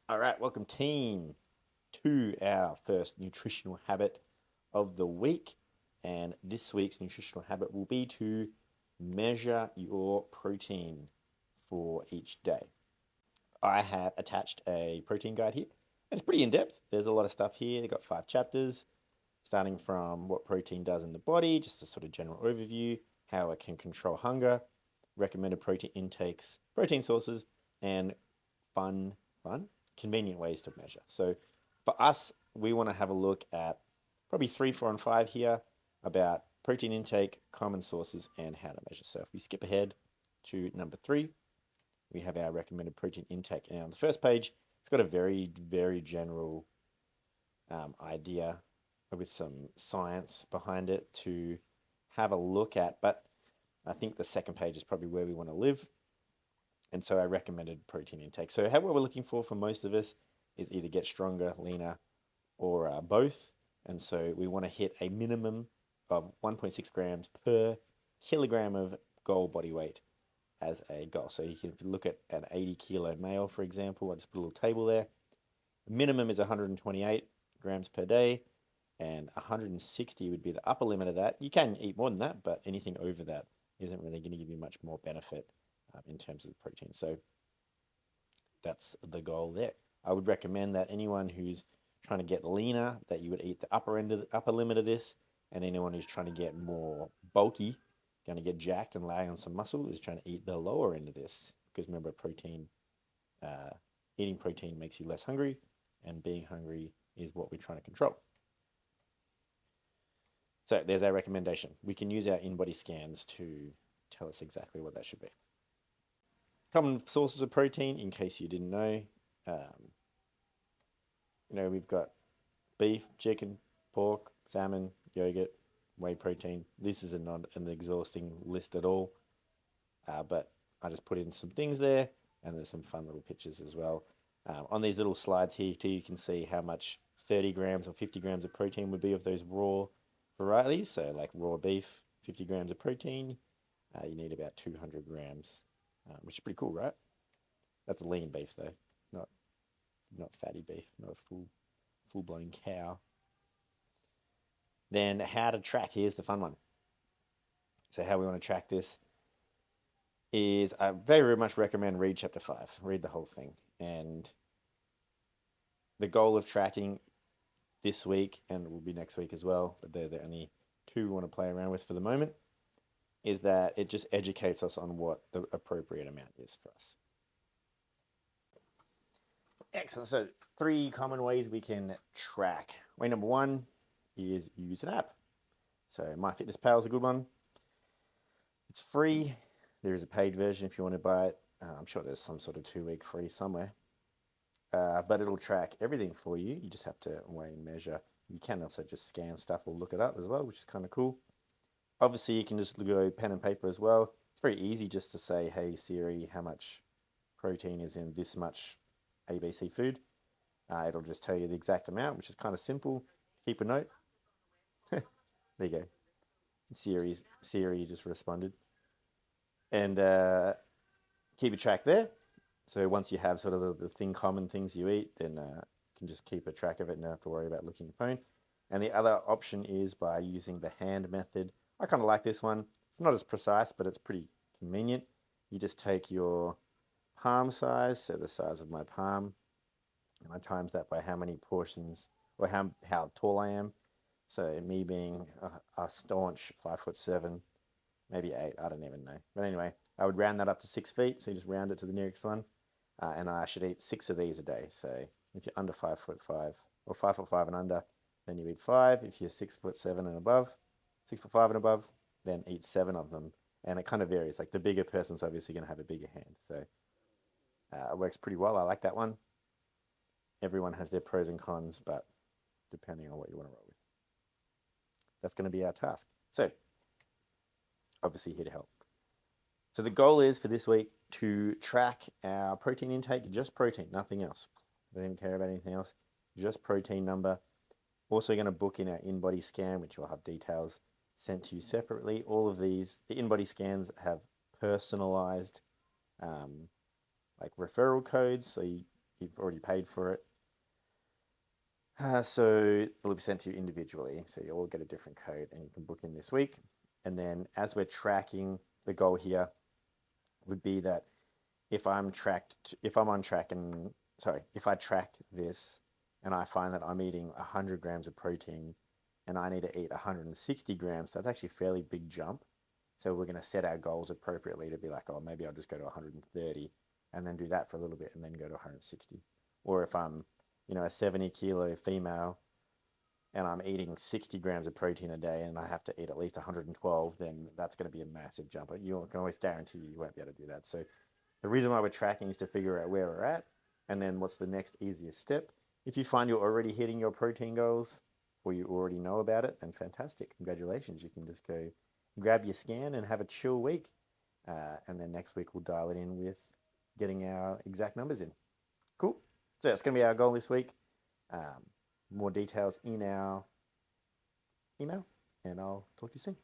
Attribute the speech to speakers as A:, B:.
A: All right, welcome team to our first nutritional habit of the week. And this week's nutritional habit will be to measure your protein for each day. I have attached a protein guide here. It's pretty in depth. There's a lot of stuff here. They've got 5 chapters, starting from what protein does in the body, just a sort of general overview, how it can control hunger, recommended protein intakes, protein sources, and fun, convenient ways to measure. So for us, we want to have a look at probably 3, 4, and 5 here about protein intake, common sources, and how to measure. So if we skip ahead to number 3, we have our recommended protein intake. Now on the first page, it's got a very general idea with some science behind it to have a look at. But I think the second page is probably where we want to live. And so I recommended protein intake. So what we're looking for most of us is either get stronger, leaner, or both. And so we want to hit a minimum of 1.6 grams per kilogram of goal body weight as a goal. So you can look at an 80 kilo male, for example. I just put a little table there. The minimum is 128 grams per day, and 160 would be the upper limit of that. You can eat more than that, but anything over that isn't really going to give you much more benefit in terms of protein. So that's the goal there. I would recommend that anyone who's trying to get leaner, that you would eat the upper limit of this, and anyone who's trying to get more bulky, going to get jacked and lay on some muscle, is trying to eat the lower end of this. Because remember, uh, eating protein makes you less hungry, and being hungry is what we're trying to control. So there's our recommendation. We can use our in-body scans to tell us exactly what that should be. Common sources of protein, in case you didn't know, um, we've got beef, chicken, pork, salmon, yogurt, whey protein. This is not an exhausting list at all, but I just put in some things there, and there's some fun little pictures as well. On these little slides here, too, you can see how much 30 grams or 50 grams of protein would be of those raw varieties. So like raw beef, 50 grams of protein, you need about 200 grams, which is pretty cool, right? That's lean beef though, not fatty beef, not a full blown cow. Then how to track. Here's the fun one. So how we want to track this is I very much recommend read chapter 5. Read the whole thing. And the goal of tracking this week, and it will be next week as well, but they're the only two we want to play around with for the moment, is that it just educates us on what the appropriate amount is for us. Excellent. So 3 common ways we can track. Way number 1 is use an app. So MyFitnessPal is a good one. It's free. There is a paid version if you want to buy it. I'm sure there's some sort of 2-week free somewhere. But it'll track everything for you. You just have to weigh and measure. You can also just scan stuff or look it up as well, which is kind of cool. Obviously, you can just go pen and paper as well. It's very easy just to say, hey, Siri, how much protein is in this much ABC food. It'll just tell you the exact amount, which is kind of simple. Keep a note. There you go. Siri just responded. And keep a track there. So once you have sort of the common things you eat, then you can just keep a track of it and not have to worry about looking at your phone. And the other option is by using the hand method. I kind of like this one. It's not as precise, but it's pretty convenient. You just take your palm size, so the size of my palm, and I times that by how many portions or how tall I am. So me being a staunch 5'7", maybe 8, I don't even know. But anyway, I would round that up to 6 feet. So you just round it to the nearest one. And I should eat 6 of these a day. So if you're under 5'5" or 5'5" and under, then you eat 5. If you're 6'7" and above, 6'5" and above, then eat 7 of them. And it kind of varies. Like the bigger person's obviously going to have a bigger hand. So it works pretty well. I like that one. Everyone has their pros and cons, but depending on what you want to roll with. That's going to be our task. So obviously here to help. So the goal is for this week to track our protein intake, just protein, nothing else. I don't even care about anything else, just protein number. Also going to book in our in-body scan, which will have details sent to you separately. All of these, the in-body scans have personalized like referral codes. So you've already paid for it. So it'll be sent to you individually. So you'll all get a different code and you can book in this week. And then as we're tracking, the goal here would be that if I'm on track and, sorry, if I track this and I find that I'm eating 100 grams of protein and I need to eat 160 grams, that's actually a fairly big jump. So we're going to set our goals appropriately to be like, oh, maybe I'll just go to 130 and then do that for a little bit and then go to 160. Or if I'm, a 70-kilo female and I'm eating 60 grams of protein a day and I have to eat at least 112, then that's going to be a massive jump. You can always guarantee you won't be able to do that. So the reason why we're tracking is to figure out where we're at and then what's the next easiest step. If you find you're already hitting your protein goals or you already know about it, then fantastic. Congratulations. You can just go grab your scan and have a chill week. And then next week we'll dial it in with getting our exact numbers in. Cool. So that's going to be our goal this week. More details in our email, and I'll talk to you soon.